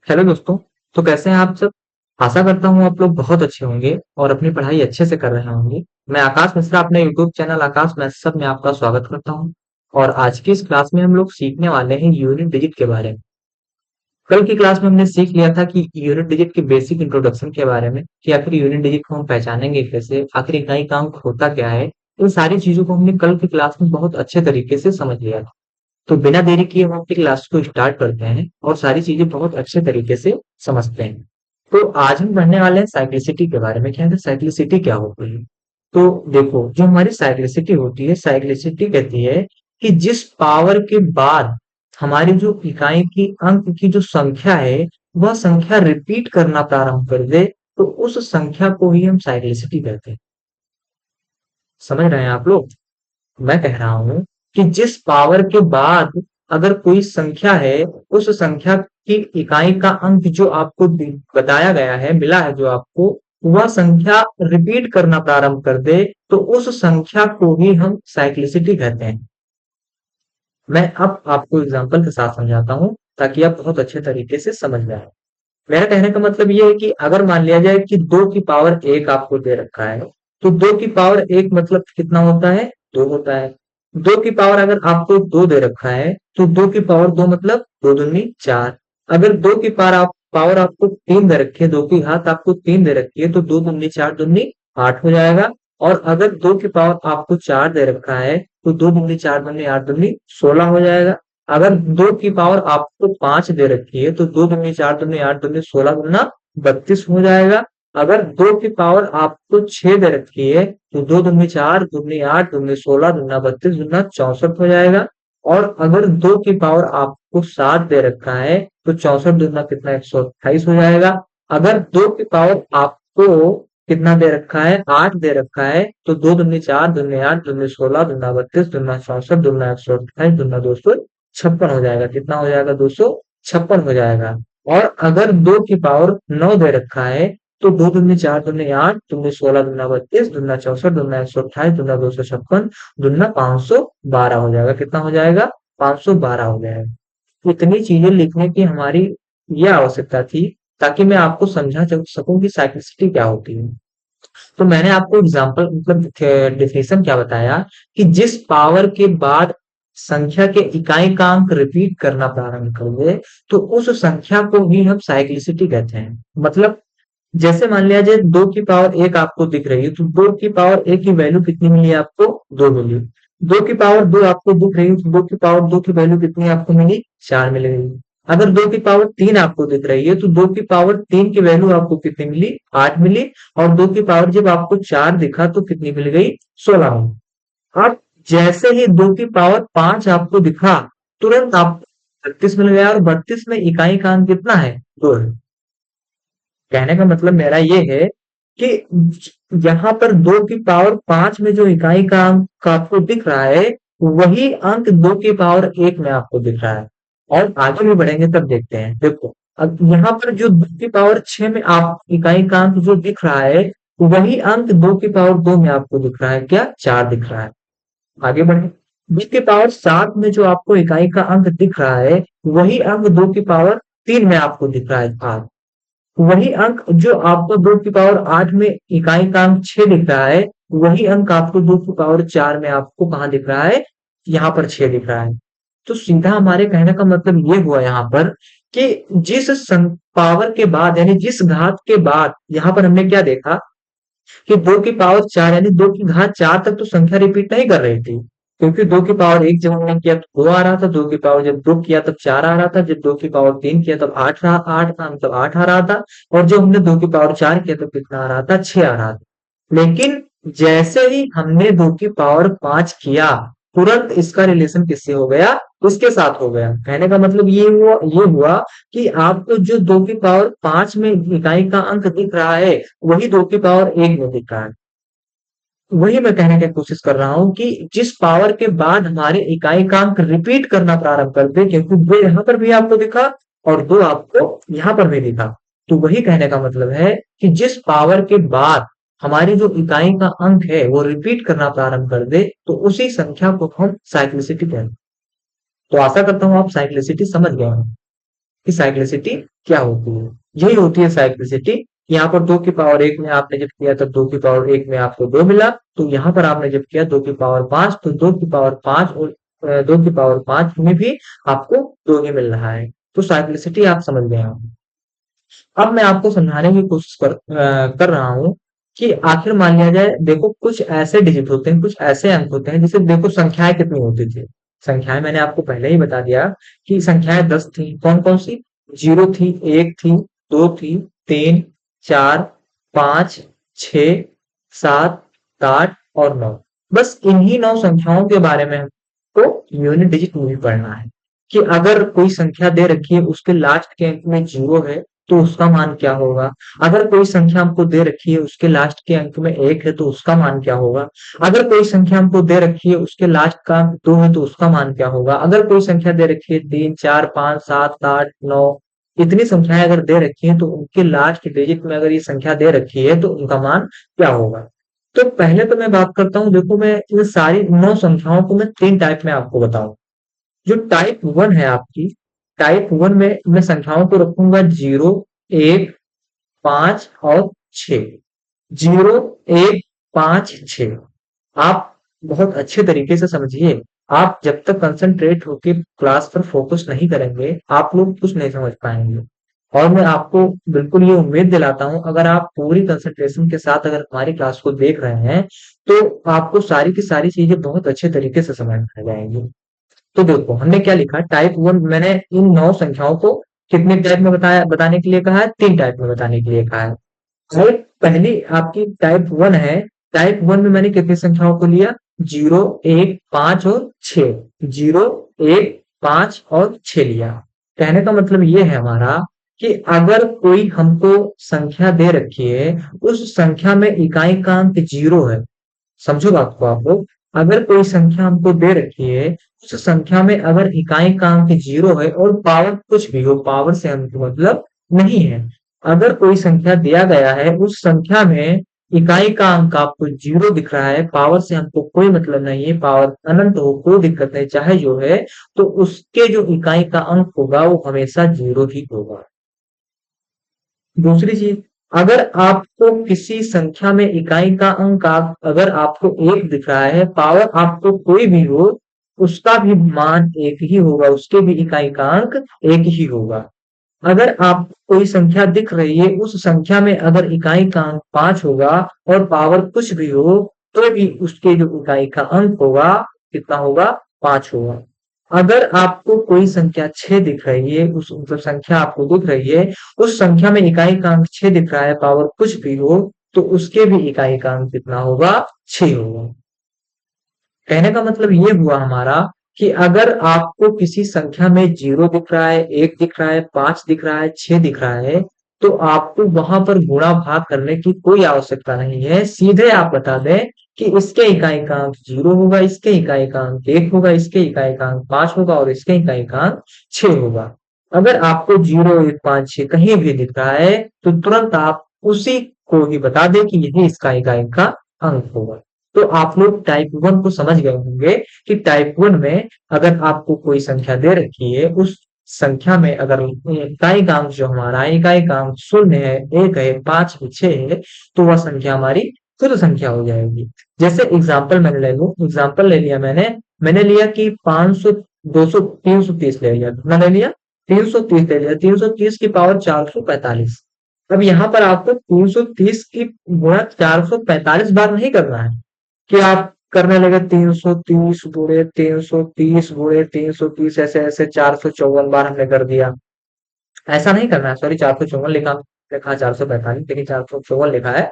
Hello दोस्तों। तो कैसे हैं आप सब? आशा करता हूँ आप लोग बहुत अच्छे होंगे और अपनी पढ़ाई अच्छे से कर रहे होंगे। मैं आकाश मिश्रा अपने यूट्यूब चैनल आकाश मैथ्स में आपका स्वागत करता हूँ। और आज की इस क्लास में हम लोग सीखने वाले हैं यूनिट डिजिट के बारे में। कल की क्लास में हमने सीख लिया था कि यूनिट डिजिट के बेसिक इंट्रोडक्शन के बारे में, कि आखिर यूनिट डिजिट को हम पहचानेंगे कैसे, आखिर इकाई का अंक होता क्या है। इन सारी चीजों को हमने कल की क्लास में बहुत अच्छे तरीके से समझ लिया था। तो बिना देरी किए हम अपनी क्लास को स्टार्ट करते हैं और सारी चीजें बहुत अच्छे तरीके से समझते हैं। तो आज हम पढ़ने वाले हैं साइक्लिसिटी के बारे में। क्या है साइक्लिसिटी, क्या होती है? तो देखो, जो हमारी साइक्लिसिटी होती है, साइक्लिसिटी कहती है कि जिस पावर के बाद हमारी जो इकाई की अंक की जो संख्या है, वह संख्या रिपीट करना प्रारंभ कर दे, तो उस संख्या को ही हम साइक्लिसिटी कहते हैं। समझ रहे हैं आप लोग? मैं कह रहा हूं कि जिस पावर के बाद अगर कोई संख्या है, उस संख्या की इकाई का अंक जो आपको बताया गया है, मिला है जो आपको, वह संख्या रिपीट करना प्रारंभ कर दे, तो उस संख्या को ही हम साइक्लिसिटी कहते हैं। मैं अब आपको एग्जांपल के साथ समझाता हूं ताकि आप बहुत अच्छे तरीके से समझ में आए। मेरा कहने का मतलब ये है कि अगर मान लिया जाए कि 2 की पावर 1 आपको दे रखा है, तो 2 की पावर 1 मतलब कितना होता है? 2 होता है। 2 की पावर अगर आपको 2 दे रखा है, तो 2 की पावर 2 मतलब 2 दूनी 4। अगर 2 की पावर आपको 3 दे रखी है, 2 की घात आपको 3 दे रखी है, तो 2 दूनी 4 दूनी 8 हो जाएगा। और अगर 2 की पावर आपको 4 दे रखा है, तो 2 दूनी 4 दूनी 8 दूनी 16 हो जाएगा। अगर 2 की पावर आपको 5 दे रखी है, तो 2 दूनी 4 दूनी 8 दूनी 16 गुना 32 हो जाएगा। अगर 2 की पावर आपको 6 दे रखी है, तो 2 दूनी 4 दूनी 8 दूनी 16 दुना 32 दुना 64 हो जाएगा। और अगर 2 की पावर आपको 7 दे रखा है, तो 64 दुना कितना 128 हो जाएगा। अगर 2 की पावर आपको कितना दे रखा है? 8 दे रखा है, तो 2 दूनी 4 दूनी 8 दूनी 16 दुना 32 दुना 64 दुना 128 दुना 256 हो जाएगा। कितना हो जाएगा? 256 हो जाएगा। और अगर 2 की पावर 9 दे रखा है, तो 2 दूनी 4 दूनी 8 दूनी 16 दुना 32 दुना 64 दुना 128 दुना 256 दुना 512 हो जाएगा। कितना हो जाएगा? 512 हो जाएगा। इतनी चीजें लिखने की हमारी यह आवश्यकता थी ताकि मैं आपको समझा सकूं कि साइक्लिसिटी क्या होती है। तो मैंने आपको एग्जांपल मतलब डेफिनेशन क्या बताया कि जिस पावर के बाद संख्या के इकाई का अंक रिपीट करना प्रारंभ कर दे, तो उस संख्या को ही हम साइक्लिसिटी कहते हैं। मतलब जैसे मान लिया जाए 2 की पावर 1 आपको दिख रही है, तो 2 की पावर 1 की वैल्यू कितनी मिली आपको? 2 मिली। 2 की पावर 2 आपको दिख रही है, तो 2 की पावर 2 की वैल्यू कितनी आपको मिली? 4 मिल गई। अगर 2 की पावर 3 आपको दिख रही है, तो 2 की पावर 3 की वैल्यू आपको कितनी मिली? 8 मिली। और 2 की पावर जब आपको 4 दिखा तो कितनी मिल गई? 16 मिली। अब जैसे ही 2 की पावर 5 आपको दिखा, तुरंत आपको 32 मिल गया। और 32 में इकाई का अंक कितना है? 2 है। कहने का मतलब मेरा ये है कि यहाँ पर 2 की पावर 5 में जो इकाई का अंक आपको दिख रहा है, वही अंक 2 की पावर 1 में आपको दिख रहा है। और आगे भी बढ़ेंगे तब देखते हैं। देखो, अब यहाँ पर जो 2 की पावर 6 में आप इकाई का अंक जो दिख रहा है, वही अंक 2 की पावर 2 में आपको दिख रहा है। क्या? 4 दिख रहा है। आगे बढ़े। 2 की पावर 7 में जो आपको इकाई का अंक दिख रहा है, वही अंक 2 की पावर 3 में आपको दिख रहा है, 8। वही अंक जो आपको 2 की पावर 8 में इकाई का अंक 6 दिख रहा है, वही अंक आपको 2 की पावर 4 में आपको कहाँ दिख रहा है? यहाँ पर 6 दिख रहा है। तो सीधा हमारे कहने का मतलब ये हुआ यहाँ पर कि जिस पावर के बाद यानी जिस घात के बाद, यहाँ पर हमने क्या देखा कि 2 की पावर 4 यानी 2 की घात 4 तक तो संख्या रिपीट नहीं कर रही थी। क्योंकि 2 की पावर 1 जब हमने किया तो 2 आ रहा था, 2 की पावर जब 2 किया तब 4 आ रहा था, जब 2 की पावर 3 किया तब 8 था, मतलब 8 आ रहा था। और जब हमने 2 की पावर 4 किया तब कितना आ रहा था? 6 आ रहा था। लेकिन जैसे ही हमने 2 की पावर 5 किया, तुरंत इसका रिलेशन किससे हो गया? उसके साथ हो गया। कहने का मतलब ये हुआ कि आपको जो 2 की पावर 5 में इकाई का अंक दिख रहा है, वही 2 की पावर 1 में दिख रहा है। वही मैं कहने की कोशिश कर रहा हूँ कि जिस पावर के बाद हमारे इकाई का अंक रिपीट करना प्रारंभ कर दे, क्योंकि 2 यहाँ पर भी आपको दिखा और 2 आपको यहाँ पर भी दिखा, तो वही कहने का मतलब है कि जिस पावर के बाद हमारी जो इकाई का अंक है वो रिपीट करना प्रारंभ कर दे, तो उसी संख्या को हम साइक्लिसिटी कहते हैं। तो आशा करता हूँ आप साइक्लिसिटी समझ गए हैं। कि साइक्लिसिटी क्या होती है। यही होती है साइक्लिसिटी। यहाँ पर 2 की पावर 1 में आपने जब किया तब 2 की पावर 1 में आपको 2 मिला, तो यहाँ पर आपने जब किया 2 की पावर 5, तो 2 की पावर 5 और 2 की पावर 5 में भी आपको 2 ही मिल रहा है। तो साइक्लिसिटी आप समझ गए होंगे। अब मैं आपको समझाने की कोशिश कर रहा हूँ कि आखिर मान लिया जाए, देखो कुछ ऐसे डिजिट होते हैं, कुछ ऐसे अंक होते हैं, जैसे देखो संख्याएं कितनी होती थी। संख्याएं मैंने आपको पहले ही बता दिया कि संख्याएं 10 थी। कौन कौन सी? 0 थी, 1 थी, 2 थी, 3, 4, 5, 6, 7, 8 और 9। बस इन्हीं 9 संख्याओं के बारे में हमको यूनिट डिजिट में भी पढ़ना है कि अगर कोई संख्या दे रखी है, उसके लास्ट के अंक में 0 है, तो उसका मान क्या होगा? अगर कोई संख्या हमको दे रखी है, उसके लास्ट के अंक में 1 है, तो उसका मान क्या होगा? अगर कोई संख्या हमको दे रखी है, उसके लास्ट का अंक 2 है, तो उसका मान क्या होगा? अगर कोई संख्या दे रखी है 3, 4, 5, 7, 8, 9, इतनी संख्याएं अगर दे रखी हैं, तो उनके लास्ट डिजिट में अगर ये संख्या दे रखी है, तो उनका मान क्या होगा? तो पहले तो मैं बात करता हूँ, देखो मैं इन सारी 9 संख्याओं को मैं 3 टाइप में आपको बताऊँ। जो टाइप 1 है आपकी, टाइप 1 में मैं संख्याओं को रखूंगा 0, 1, 5 और 6। 0, 1, 5, 6। आप बहुत अच्छे तरीके से समझिए। आप जब तक कंसंट्रेट होके क्लास पर फोकस नहीं करेंगे, आप लोग कुछ नहीं समझ पाएंगे। और मैं आपको बिल्कुल ये उम्मीद दिलाता हूँ, अगर आप पूरी कंसंट्रेशन के साथ अगर हमारी क्लास को देख रहे हैं, तो आपको सारी की सारी चीजें बहुत अच्छे तरीके से समझ में आ जाएंगी। तो देखो हमने क्या लिखा, टाइप 1 मैंने इन 9 संख्याओं को कितने टाइप में बताने के लिए कहा है? 3 टाइप में बताने के लिए कहा है। और पहली आपकी टाइप 1 है। टाइप 1 में मैंने कितनी संख्याओं को लिया? 0, 1, 5 और 6। 0, 1, 5 और 6 लिया। कहने का मतलब ये है हमारा कि अगर कोई हमको संख्या दे रखी है, उस संख्या में इकाई का अंक 0 है। समझो बात को आप लोग। अगर कोई संख्या हमको दे रखी है, उस संख्या में अगर इकाई का अंक 0 है और पावर कुछ भी हो, पावर से हमको मतलब नहीं है। अगर कोई संख्या दिया गया है, उस संख्या में इकाई का अंक आपको 0 दिख रहा है, पावर से हमको कोई मतलब नहीं है, पावर अनंत हो कोई दिक्कत नहीं, चाहे जो है, तो उसके जो इकाई का अंक होगा वो हमेशा 0 ही होगा। दूसरी चीज, अगर आपको किसी संख्या में इकाई का अंक अगर आपको 1 दिख रहा है, पावर आपको कोई भी हो, उसका भी मान 1 ही होगा, उसके भी इकाई का अंक 1 ही होगा। अगर आपको कोई संख्या दिख रही है, उस संख्या में अगर इकाई का अंक 5 होगा और पावर कुछ भी हो, तो भी उसके जो इकाई का अंक होगा कितना होगा? 5 होगा। अगर आपको कोई संख्या 6 दिख रही है, उस मतलब संख्या आपको दिख रही है, उस संख्या में इकाई का अंक 6 दिख रहा है, पावर कुछ भी हो, तो उसके भी इकाई का अंक कितना होगा? 6 होगा। कहने का मतलब ये हुआ हमारा कि अगर आपको किसी संख्या में 0 दिख रहा है, 1 दिख रहा है, 5 दिख रहा है, 6 दिख रहा है, तो आपको वहां पर गुणा भाग करने की कोई आवश्यकता नहीं है। सीधे आप बता दें कि इसके इकाई का अंक 0 होगा, इसके इकाई का अंक 1 होगा, इसके इकाई का अंक 5 होगा और इसके इकाई का अंक 6 होगा। अगर आपको 0, 1, 5, 6 कहीं भी दिख रहा है, तो तुरंत आप उसी को ही बता दें कि यही इसका इकाई का अंक होगा। तो आप लोग टाइप 1 को समझ गए होंगे कि टाइप 1 में अगर आपको कोई संख्या दे रखी है, उस संख्या में अगर इकाई का अंक जो हमारा इकाई का अंक 0 है, 1 है, 5 है, 6 है, तो वह संख्या हमारी शुद्ध संख्या हो जाएगी। जैसे एग्जाम्पल मैंने ले लूं, एग्जाम्पल ले लिया मैंने लिया कि 500, 200, 330 ले लिया। कितना ले लिया? 330 ले लिया। 330 की पावर 445। अब यहाँ पर आपको 330 की गुणा 445 बार नहीं करना है कि आप करने लगे 330 गुणे 330 गुणे 330, ऐसे ऐसे 454 बार हमने कर दिया। ऐसा नहीं करना है, सॉरी 454 लिखा लिखा 445, लेकिन 454 लिखा है।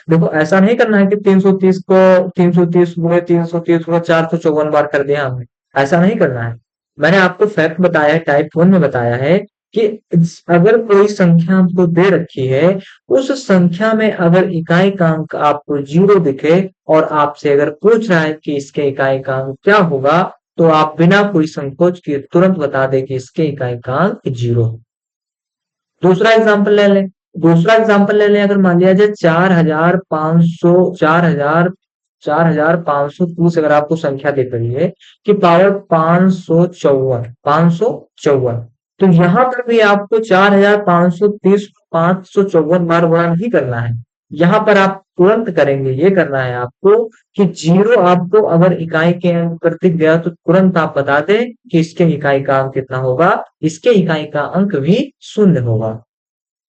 देखो ऐसा नहीं करना है कि 330 को 330 गुणे 330 गुणे 454 बार कर दिया हमने। ऐसा नहीं करना है। मैंने आपको फैक्ट बताया है, टाइप 1 में बताया है कि अगर कोई संख्या हमको दे रखी है, उस संख्या में अगर इकाई का अंक आपको 0 दिखे और आपसे अगर पूछ रहा है कि इसके इकाई का अंक क्या होगा, तो आप बिना कोई संकोच के तुरंत बता दें कि इसके इकाई का अंक 0। दूसरा एग्जांपल ले लें। दूसरा एग्जांपल ले लें, अगर मान लिया जाए 4500, 4530 अगर आपको संख्या दिख रही है कि पावर 554, 554, तो यहाँ पर भी आपको 4530 554 बार गुणा नहीं करना है। यहाँ पर आप तुरंत करेंगे, ये करना है आपको कि जीरो आपको अगर इकाई के अंक पर दिख गया तो तुरंत आप बता दें कि इसके इकाई का अंक कितना होगा, इसके इकाई का अंक भी शून्य होगा।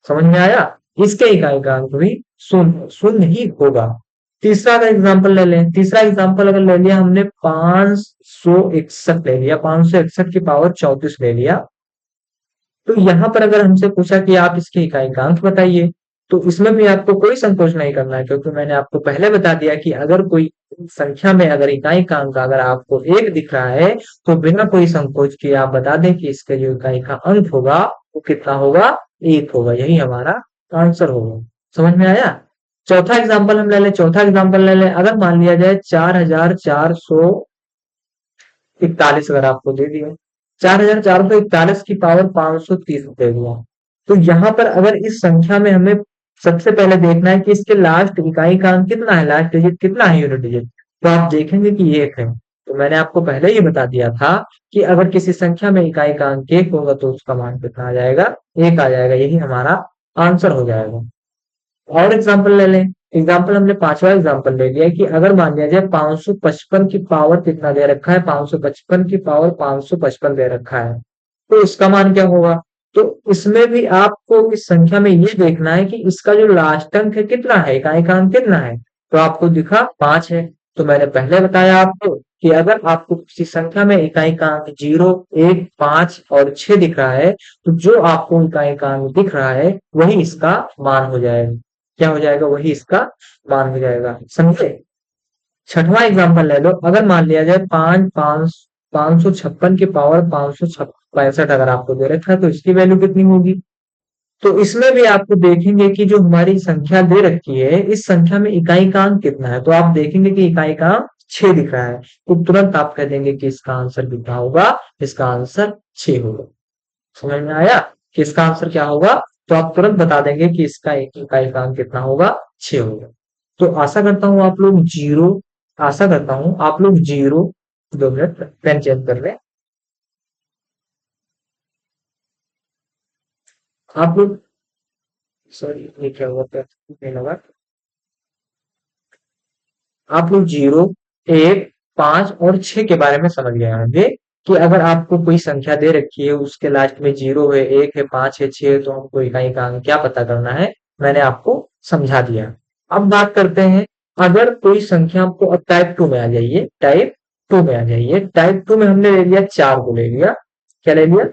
समझ में आया? इसके इकाई का अंक भी शून्य शून्य ही होगा। तीसरा का एग्जाम्पल ले लें। तीसरा एग्जाम्पल अगर ले लिया हमने 561 ले लिया, 561 की पावर 34 ले लिया। तो यहाँ पर अगर हमसे पूछा कि आप इसके इकाई का अंक बताइए, तो इसमें भी आपको कोई संकोच नहीं करना है, क्योंकि मैंने आपको पहले बता दिया कि अगर कोई संख्या में अगर इकाई का अंक अगर आपको एक दिख रहा है तो बिना कोई संकोच किए आप बता दें कि इसका जो इकाई का अंक होगा वो कितना होगा, एक होगा। यही हमारा आंसर होगा। समझ में आया? चौथा एग्जाम्पल हम ले लें। चौथा एग्जाम्पल ले लें, अगर मान लिया जाए 4441 अगर आपको दे दिया, 4441 की पावर 530 दे दिया, तो यहाँ पर अगर इस संख्या में हमें सबसे पहले देखना है कि इसके लास्ट इकाई का अंक कितना है, लास्ट डिजिट कितना है, यूनिट डिजिट। तो आप देखेंगे कि एक है। तो मैंने आपको पहले ही बता दिया था कि अगर किसी संख्या में इकाई का अंक एक होगा तो उसका मान कितना आ जाएगा, एक आ जाएगा। यही हमारा आंसर हो जाएगा। और एग्जाम्पल ले लें। एग्जाम्पल हमने पांचवा एग्जाम्पल ले लिया कि अगर मान लिया जाए 555 की पावर कितना दे रखा है, 555 की पावर 555 दे रखा है, तो इसका मान क्या होगा। तो इसमें भी आपको इस संख्या में ये देखना है कि इसका जो लास्ट अंक है कितना है, इकाई का अंक कितना है। तो आपको दिखा 5 है। तो मैंने पहले बताया आपको कि अगर आपको किसी संख्या में इकाई का अंक 0, 1, 5 और 6 दिख रहा है, तो जो आपको इकाई का अंक दिख रहा है वही इसका मान हो जाएगा। क्या हो जाएगा, वही इसका मान हो जाएगा। समझे? छठवां एग्जाम्पल ले लो। अगर मान लिया जाए 556 की पावर 565 अगर आपको दे रखा है तो इसकी वैल्यू कितनी होगी। तो इसमें भी आपको देखेंगे कि जो हमारी संख्या दे रखी है इस संख्या में इकाई का अंक कितना है। तो आप देखेंगे कि इकाई का अंक 6 दिख रहा है, तो तुरंत आप कह देंगे कि इसका आंसर कितना होगा, इसका आंसर 6 होगा। समझ में आया कि इसका आंसर क्या होगा। तो आप तुरंत बता देंगे कि इसका एक इकाई का अंक कितना होगा, 6 होगा। तो आशा करता हूं आप लोग जीरो आशा करता हूं आप लोग जीरो 2 मिनट पेन चेंज कर रहे। आप लोग, सॉरी ये क्या हुआ, नहीं लगा। आप लोग 0, 1, 5 और 6 के बारे में समझ गए होंगे कि अगर आपको कोई संख्या दे रखी है उसके लास्ट में 0 है, 1 है, 5 है, 6 है, तो हमको इकाई का अंक क्या पता करना है, मैंने आपको समझा दिया। अब बात करते हैं, अगर कोई संख्या आपको, अब टाइप 2 में आ जाइए, टाइप 2 में आ जाइए। टाइप 2 में हमने ले लिया 4 को ले लिया। क्या ले लिया?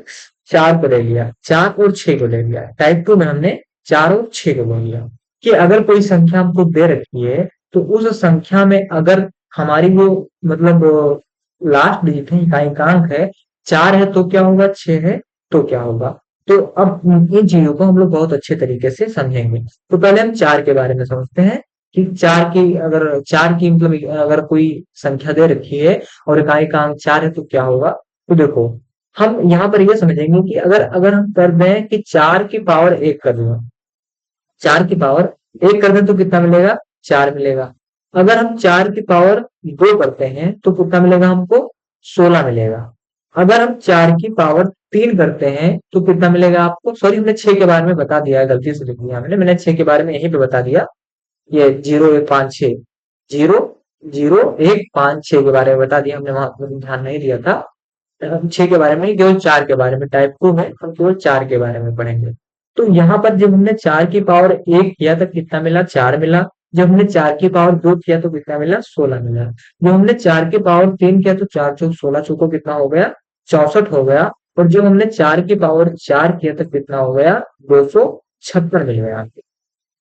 4 को ले लिया, 4 और 6 को ले लिया। टाइप 2 में हमने 4 और 6 को ले लिया कि अगर कोई संख्या हमको दे रखी है तो उस संख्या में अगर हमारी वो मतलब लास्ट डिजिट है, इकाई का अंक है 4 है तो क्या होगा, 6 है तो क्या होगा। तो अब इन चीजों को हम लोग बहुत अच्छे तरीके से समझेंगे। तो पहले हम 4 के बारे में समझते हैं कि 4 की मतलब अगर कोई संख्या दे रखी है और इकाई का अंक 4 है तो क्या होगा। तो देखो, हम यहाँ पर यह समझेंगे कि अगर अगर हम कर दें कि 4 की पावर 1 कर दें, 4 की पावर 1 कर दें तो कितना मिलेगा, 4 मिलेगा। अगर हम 4 की पावर 2 करते हैं तो कितना मिलेगा हमको, 16 मिलेगा। अगर हम 4 की पावर 3 करते हैं तो कितना मिलेगा आपको, सॉरी हमने 6 के बारे में बता दिया है, गलती से लिख दिया मैंने 6 के बारे में यहीं पे बता दिया। ये 0, 1, 5, 6, 0, 0, 1, 5, 6 के बारे में बता दिया हमने, वहां ध्यान नहीं दिया था। हम 6 के बारे में नहीं, केवल 4 के बारे में, टाइप 2 में हम केवल 4 के बारे में पढ़ेंगे। तो यहाँ पर जब हमने 4 की पावर 1 किया तो कितना मिला, 4 मिला। जब हमने 4 की पावर 2 किया तो कितना मिला, 16 मिला। जब हमने 4 की पावर 3 किया तो 4 चौक 16, चौको कितना हो गया, 64 हो गया। और जब हमने 4 की पावर 4 किया तो कितना हो गया, 256 मिल गया।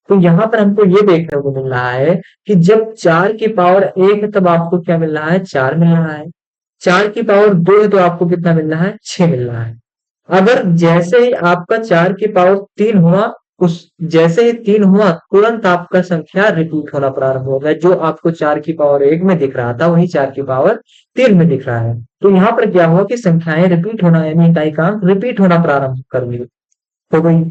तो यहाँ पर हमको ये देखने को मिल रहा है कि जब 4 की पावर 1 है तब आपको क्या मिल रहा है, 4 मिल रहा है। 4 की पावर 2 है तो आपको कितना मिल रहा है, 6 मिल रहा है। अगर जैसे ही आपका 4 की पावर 3 हुआ, उस जैसे ही 3 हुआ तुरंत आपका संख्या रिपीट होना प्रारंभ हो गया। जो आपको 4 की पावर 1 में दिख रहा था वही 4 की पावर 3 में दिख रहा है। तो यहाँ पर क्या हुआ कि संख्याएं रिपीट होना, यानी इकाई का अंक रिपीट होना प्रारंभ कर गई, हो गई।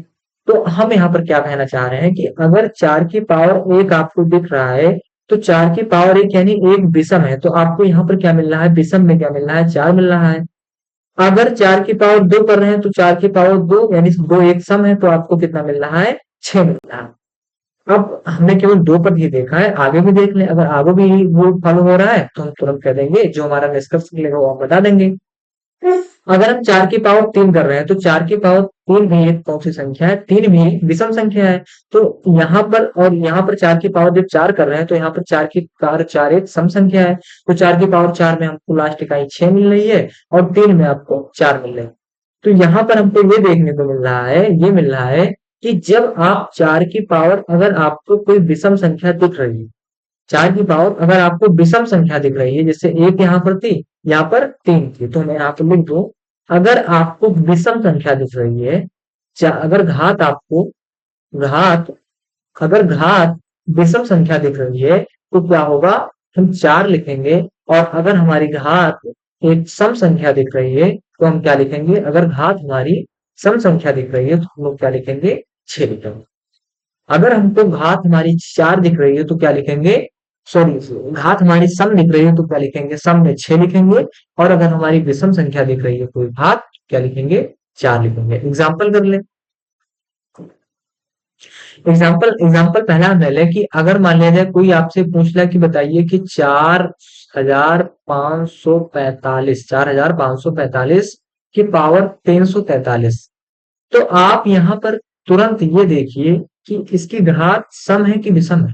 तो हम यहाँ पर क्या कहना चाह रहे हैं कि अगर 4 की पावर 1 आपको दिख रहा है तो 4 की पावर 1 यानी एक विषम है, तो आपको यहाँ पर क्या मिल रहा है, विषम में क्या मिल रहा है, 4 मिल रहा है। अगर 4 की पावर 2 कर रहे हैं तो 4 की पावर 2 यानी 2 एक सम है, तो आपको कितना मिल रहा है? 6 मिल रहा है। अब हमने केवल 2 पद ही देखा है, आगे भी देख लें, अगर आगे भी वो फॉलो हो रहा है तो हम तुरंत कह देंगे, जो हमारा निष्कर्ष निकलेगा वो हम बता देंगे। अगर हम 4 की पावर 3 कर रहे हैं तो 4 की पावर 3 भी एक कौन सी संख्या है? 3 भी एक विषम संख्या है। तो यहाँ पर और यहाँ पर 4 की पावर जब 4 कर रहे हैं तो यहाँ पर 4 की पावर 4 एक सम संख्या है। तो 4 की पावर 4 में हमको लास्ट इकाई 6 मिल रही है और 3 में आपको 4 मिल रही है। तो यहाँ पर हमको ये देखने को मिल रहा है, ये मिल रहा है कि जब आप 4 की पावर अगर आपको कोई विषम संख्या दिख रही है, 4 की पावर अगर आपको विषम संख्या दिख रही है, जैसे 1 यहाँ पर थी, यहाँ पर 3 थी, तो मैं यहाँ पर लिख दूं, अगर आपको विषम संख्या दिख रही है, अगर घात आपको घात अगर घात विषम संख्या दिख रही है तो क्या होगा? हम 4 लिखेंगे। और अगर हमारी घात एक सम संख्या दिख रही है तो हम क्या लिखेंगे? अगर घात हमारी सम संख्या दिख रही है तो हम लोग क्या लिखेंगे? 6 लिखेंगे। अगर हमको घात हमारी 4 दिख रही है तो क्या लिखेंगे? सॉरी, घात हमारी सम दिख रही है तो क्या लिखेंगे? सम में 6 लिखेंगे। और अगर हमारी विषम संख्या दिख रही है कोई घात, क्या लिखेंगे? 4 लिखेंगे। एग्जाम्पल कर ले। एग्जाम्पल पहला हम ले लें कि अगर मान लिया जाए कोई आपसे पूछ ले कि बताइए कि 4,545 की पावर 343, तो आप यहाँ पर तुरंत ये देखिए कि इसकी घात सम है कि विषम है।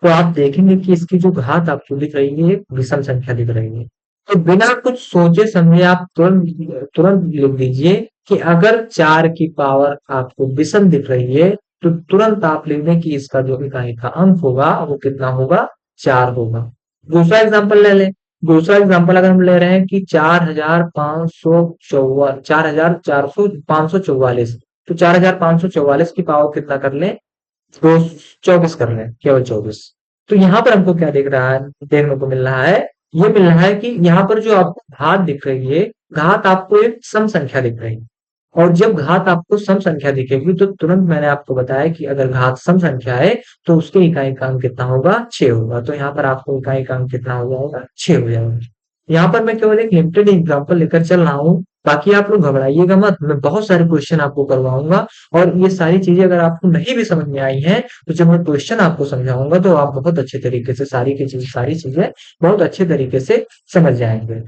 तो आप देखेंगे कि इसकी जो घात आपको दिख रही है विषम संख्या दिख रही है। तो बिना कुछ सोचे समझे आप तुरंत तुरंत लिख दीजिए कि अगर 4 की पावर आपको विषम दिख रही है तो तुरंत आप लिख दें कि इसका जो इकाई का अंक होगा वो कितना होगा? 4 होगा। दूसरा एग्जांपल ले लें। दूसरा एग्जांपल अगर हम ले रहे हैं कि 4,544 4,400 तो 4,544 की पावर कितना कर लें? दो 24 कर लें, केवल 24। तो यहाँ पर हमको क्या दिख रहा है? देखने को मिल रहा है, ये मिल रहा है कि यहाँ पर जो आपको घात दिख रही है, घात आपको एक सम संख्या दिख रही है। और जब घात आपको सम संख्या दिखेगी तो तुरंत मैंने आपको बताया कि अगर घात सम संख्या है तो उसके इकाई का अंक कितना होगा? 6 होगा। तो यहाँ पर आपको इकाई का अंक कितना हो जाएगा? 6 हो जाएगा। यहाँ पर मैं केवल एक लिमिटेड एग्जांपल लेकर चल रहा हूँ, बाकी आप लोग घबराइएगा मत, मैं बहुत सारे क्वेश्चन आपको करवाऊंगा। और ये सारी चीजें अगर आपको नहीं भी समझ में आई हैं तो जब मैं क्वेश्चन आपको समझाऊंगा तो आप बहुत अच्छे तरीके से सारी चीजें बहुत अच्छे तरीके से समझ जाएंगे।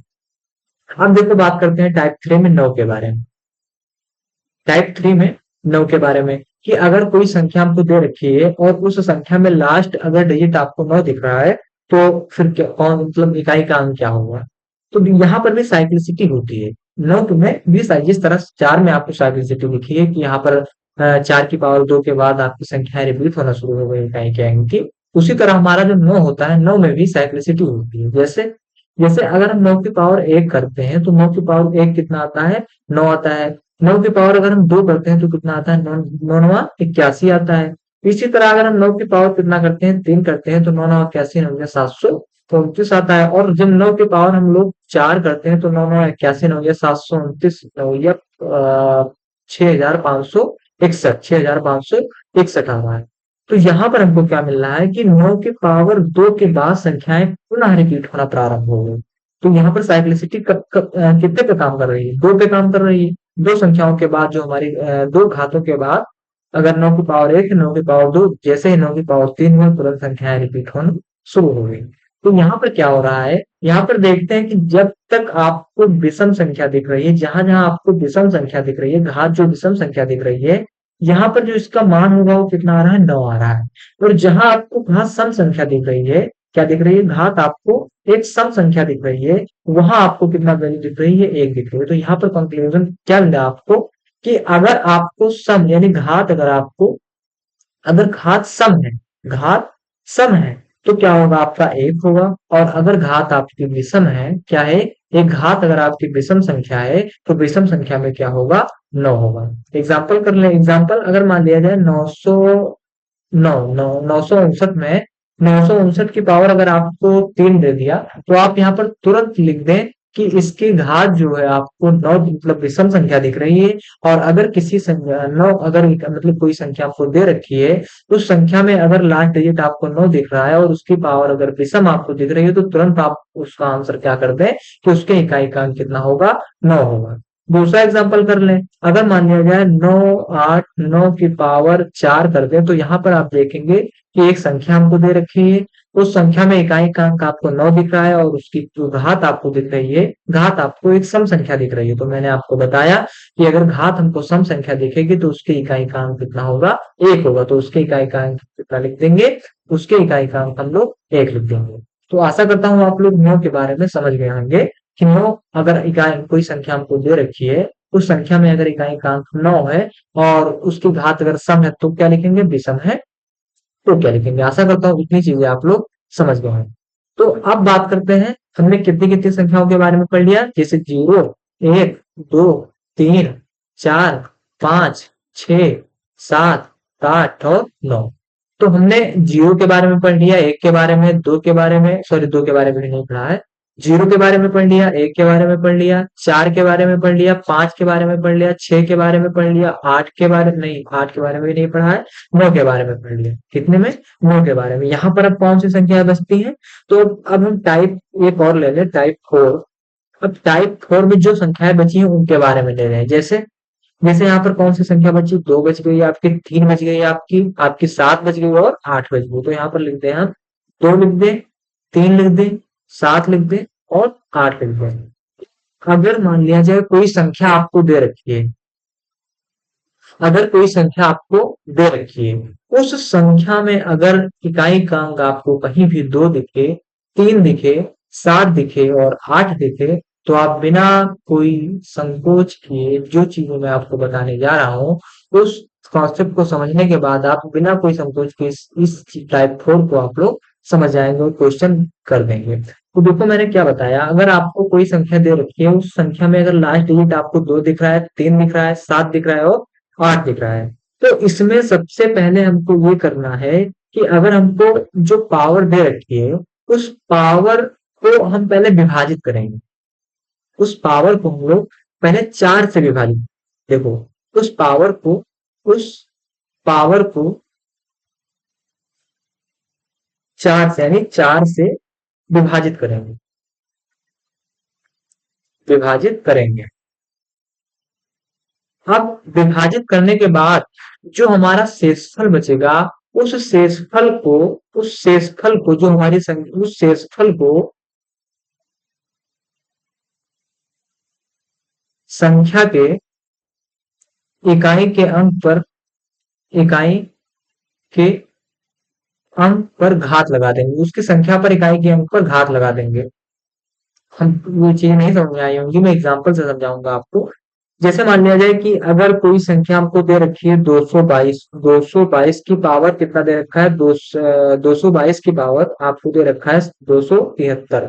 अब देखो बात करते हैं टाइप 3 में 9 के बारे में। टाइप 3 में 9 के बारे में कि अगर कोई संख्या हमको दे रखी है और उस संख्या में लास्ट अगर डिजिट आपको 9 दिख रहा है तो फिर क्या कौन मतलब इकाई का अंक क्या होगा? तो यहाँ पर भी साइक्लिसिटी होती है। 9 में भी जिस तरह 4 में आपको साइक्लिसिटी लिखी है कि यहाँ पर 4 की पावर 2 के बाद आपकी संख्या रिपीट होना शुरू हो गई इकाई के अंक की, उसी तरह हमारा जो 9 होता है 9 में भी साइक्लिसिटी होती है। जैसे जैसे अगर हम 9 की पावर 1 करते हैं तो 9 की पावर 1 कितना आता है? 9 आता है। 9 की पावर अगर हम 2 करते हैं तो कितना आता है? 9 9 81 आता है। इसी तरह अगर हम 9 की पावर कितना करते हैं? 3 करते हैं तो 9 9 81 9 729 आता है। और जब 9 की पावर हम लोग 4 करते हैं तो 9 9 81 9 729 9 6,561 आ रहा है। तो यहाँ पर हमको क्या मिल रहा है कि 9 की पावर 2 के बाद संख्याएं पुनः रिपीट होना प्रारंभ हो गई। तो यहाँ पर साइक्लिसिटी कितने पे काम कर रही है? 2 पे काम कर रही है। दो संख्याओं के बाद जो हमारी दो घातों के बाद अगर 9 की पावर 1 9 की पावर 2 जैसे ही 9 की पावर 3 हुआ तुरंत संख्याएं रिपीट होना शुरू हो गई। तो यहाँ पर क्या हो रहा है? यहाँ पर देखते हैं कि जब तक आपको विषम संख्या दिख रही है, जहां जहां आपको विषम संख्या दिख रही है, घात जो विषम संख्या दिख रही है, यहाँ पर जो इसका मान होगा वो कितना आ रहा है? 9 आ रहा है। और जहां आपको घात सम संख्या दिख रही है, क्या दिख रही है? घात आपको एक सम संख्या दिख रही है, वहां आपको कितना वैल्यू दिख रही है? 1 दिख रही है। तो यहाँ पर कंक्लूजन क्या मिला आपको कि अगर आपको सम यानी घात अगर घात सम है, घात सम है तो क्या होगा? आपका 1 होगा। और अगर घात आपकी विषम है, क्या है? एक घात अगर आपकी विषम संख्या है तो विषम संख्या में क्या होगा? 9 होगा। एग्जाम्पल कर ले। एग्जाम्पल अगर मान लिया जाए 959 में 959 की पावर अगर आपको 3 दे दिया तो आप यहाँ पर तुरंत लिख दें कि इसकी घात जो है आपको 9 मतलब विषम संख्या दिख रही है, और अगर किसी संख्या 9 अगर मतलब कोई संख्या आपको दे रखी है, उस संख्या में अगर लास्ट डिजिट आपको 9 दिख रहा है और उसकी पावर अगर विषम आपको दिख रही है, तो तुरंत आप उसका आंसर क्या कर दें कि उसके इकाई का अंक कितना होगा, 9 होगा। दूसरा एग्जांपल कर लें, अगर मान लिया जाए 9 8 9 की पावर 4 कर दें, तो यहाँ पर आप देखेंगे कि एक संख्या हमको दे रखी है, उस संख्या में इकाई का अंक आपको 9 दिख रहा है और उसकी जो घात आपको दिख रही है, घात आपको एक सम संख्या दिख रही है। तो मैंने आपको बताया कि अगर घात हमको सम संख्या दिखेगी तो उसकी इकाई का अंक कितना होगा, 1 होगा। तो उसके इकाई का अंक कितना लिख देंगे, उसके इकाई का अंक हम लोग 1 लिख देंगे। तो आशा करता हूँ आप लोग 9 के बारे में समझ गए होंगे कि 9 अगर इकाई कोई संख्या हमको दे रखी है, उस संख्या में अगर इकाई का अंक 9 है और उसकी घात अगर सम है तो क्या लिखेंगे, विषम है तो क्या लिखेंगे। आशा करता हूँ इतनी चीजें आप लोग समझ गए हैं। तो अब बात करते हैं, हमने कितनी कितनी संख्याओं के बारे में पढ़ लिया, जैसे 0 1 2 3 4 5 6 7 8 और 9। तो हमने 0 के बारे में पढ़ लिया, 1 के बारे में, 2 के बारे में, सॉरी 2 के बारे में नहीं पढ़ा है। 0 के बारे में पढ़ लिया, 1 के बारे में पढ़ लिया, 4 के बारे में पढ़ लिया, 5 के बारे में पढ़ लिया, 6 के बारे में पढ़ लिया, 8 के बारे में नहीं, 8 के बारे में भी नहीं पढ़ा है, 9 के बारे में पढ़ लिया। कितने में, 9 के बारे में। यहाँ पर अब कौन सी संख्या बचती है, तो अब हम टाइप एक और ले लें, टाइप 4। अब टाइप 4 में जो संख्याएं बची हैं उनके बारे में ले रहे हैं। जैसे जैसे यहाँ पर कौन सी संख्या बची, 2 बच गई आपकी, 3 बच गई आपकी, आपकी 7 बच गई और 8 बच गई। तो यहाँ पर लिख दें हम, 2 लिख दें, 3 लिख दें, 7 लिख दें और 8 लिख दें। अगर मान लिया जाए कोई संख्या आपको दे रखी है, अगर कोई संख्या आपको दे रखी है, उस संख्या में अगर इकाई का अंक आपको कहीं भी 2 दिखे, 3 दिखे, 7 दिखे और 8 दिखे, तो आप बिना कोई संकोच किए, जो चीजें मैं आपको बताने जा रहा हूँ, उस कॉन्सेप्ट को समझने के बाद आप बिना कोई संकोच के इस टाइप 4 को आप लोग समझ जाएंगे और क्वेश्चन कर देंगे। तो देखो मैंने क्या बताया, अगर आपको कोई संख्या दे रखी है, उस संख्या में अगर लास्ट डिजिट आपको 2 दिख रहा है, 3 दिख रहा है, 7 दिख रहा है और 8 दिख रहा है, तो इसमें सबसे पहले हमको ये करना है कि अगर हमको जो पावर दे रखी है, उस पावर को हम पहले विभाजित करेंगे। उस पावर को हम लोग पहले 4 से विभाजित, देखो उस पावर को 4 से यानी 4 से विभाजित करेंगे, विभाजित करेंगे। अब विभाजित करने के बाद जो हमारा शेषफल बचेगा, उस शेषफल को जो हमारी संख्या, उस शेषफल को संख्या के इकाई के अंक पर, इकाई के अंक पर घात लगा देंगे, उसकी संख्या पर इकाई के अंक पर घात लगा देंगे। हम ये चीज नहीं समझ में आई होंगी, मैं एग्जांपल से समझाऊंगा आपको। जैसे मान लिया जाए कि अगर कोई संख्या हमको दे रखी है 222, 222 की पावर कितना दे रखा है, 222 की पावर आपको दे रखा है 273।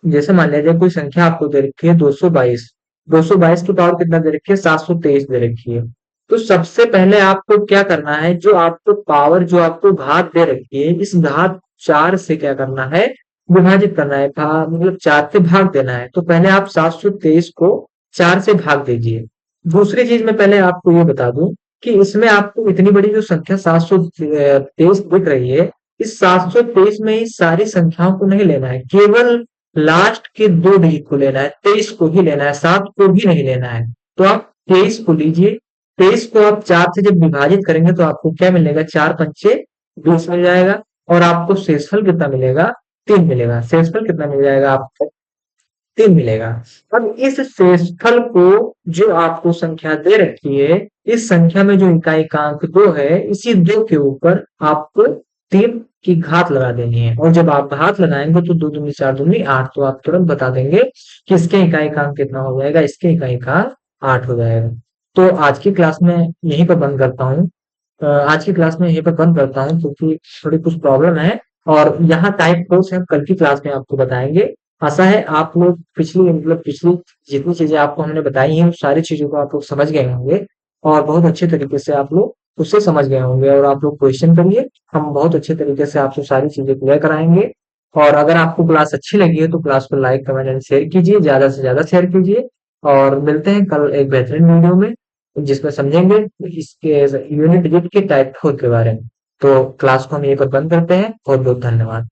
जैसे मान लिया जाए कोई संख्या आपको दे रखी है 222, 222 की पावर कितना दे रखी है, 723 दे रखी है। तो सबसे पहले आपको क्या करना है, जो आपको पावर, जो आपको घात दे रखी है, इस घात 4 से क्या करना है, विभाजित करना है, मतलब 4 से भाग देना है। तो पहले आप 723 को 4 से भाग दीजिए। दूसरी चीज मैं पहले आपको ये बता दूं कि इसमें आपको इतनी बड़ी जो संख्या 723 दिख रही है, इस 723 में ही सारी संख्याओं को नहीं लेना है, केवल लास्ट के 2 डिजिट को लेना है, 23 को ही लेना है, 7 को भी नहीं लेना है। तो आप 23 को लीजिए, 23 को आप 4 से जब विभाजित करेंगे तो आपको क्या मिलेगा, 4 पंचे 20 मिल जाएगा और आपको शेषफल कितना मिलेगा, 3 मिलेगा। शेषफल कितना मिल जाएगा आपको, 3 मिलेगा। अब इस शेषफल को जो आपको संख्या दे रखी है, इस संख्या में जो इकाई का अंक 2 है, इसी 2 के ऊपर आपको 3 की घात लगा देनी है। और जब आप घात लगाएंगे तो 2 दूनी 4 दूनी 8, तो आप तुरंत बता देंगे कि इसके इकाई का अंक कितना हो जाएगा, इसके इकाई का 8 हो जाएगा। तो आज की क्लास में यहीं पर बंद करता हूँ। आज की क्लास में यहीं पर बंद करता हूँ क्योंकि थोड़ी कुछ प्रॉब्लम है और यहाँ टाइप 4 से हम कल की क्लास में आपको बताएंगे। आशा है आप लोग पिछली जितनी चीजें आपको हमने बताई हैं, उस सारी चीजों को आप लोग समझ गए होंगे और बहुत अच्छे तरीके से आप लोग उससे समझ गए होंगे। और आप लोग क्वेश्चन करिए, हम बहुत अच्छे तरीके से आपको सारी चीजें क्लियर कराएंगे। और अगर आपको क्लास अच्छी लगी है तो क्लास को लाइक, कमेंट एंड शेयर कीजिए, ज़्यादा से ज़्यादा शेयर कीजिए। और मिलते हैं कल एक बेहतरीन वीडियो में, जिसमें समझेंगे इसके यूनिट डिजिट के टाइप फोर के बारे में। तो क्लास को हम यहीं पर बंद करते हैं। बहुत बहुत धन्यवाद।